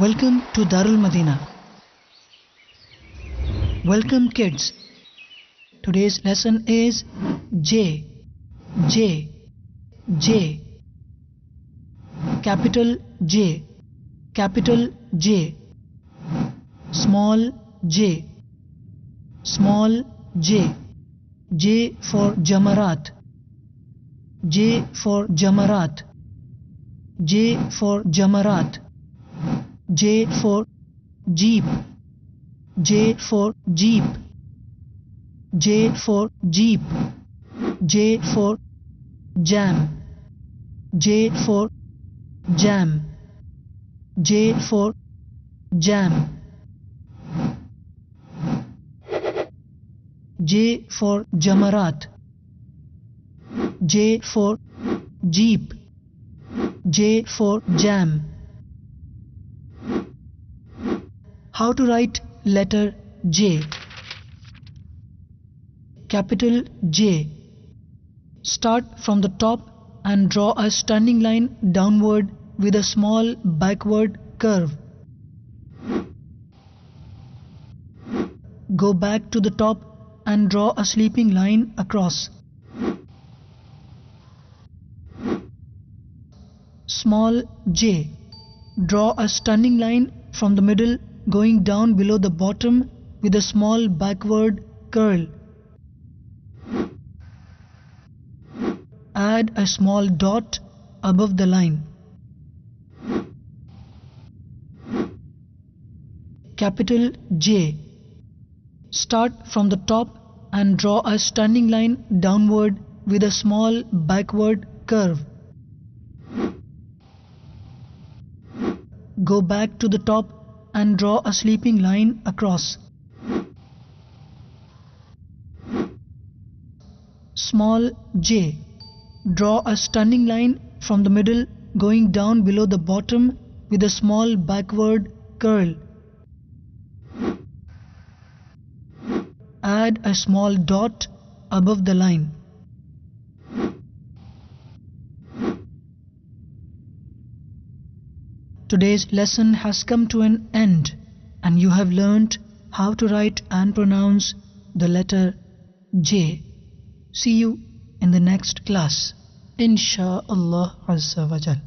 Welcome to Darul Madina. Welcome kids. Today's lesson is J. J. J. Capital J. Capital J. Small J. Small J. J for Jamarat. J for Jamarat. J for Jamarat. J for Jeep. J for Jeep. J for Jeep. J for Jam. J for Jam. J for Jam. J for Jamarat. J for Jeep. J for Jam. How to write letter J? Capital J. Start from the top and draw a standing line downward with a small backward curve. Go back to the top and draw a sleeping line across. Small J. Draw a standing line from the middle going down below the bottom with a small backward curl. Add a small dot above the line. Capital J. Start from the top and draw a standing line downward with a small backward curve. Go back to the top and draw a sleeping line across. Small J. Draw a standing line from the middle going down below the bottom with a small backward curl. Add a small dot above the line. Today's lesson has come to an end and you have learnt how to write and pronounce the letter J. See you in the next class. Insha'Allah Azza wa Jal.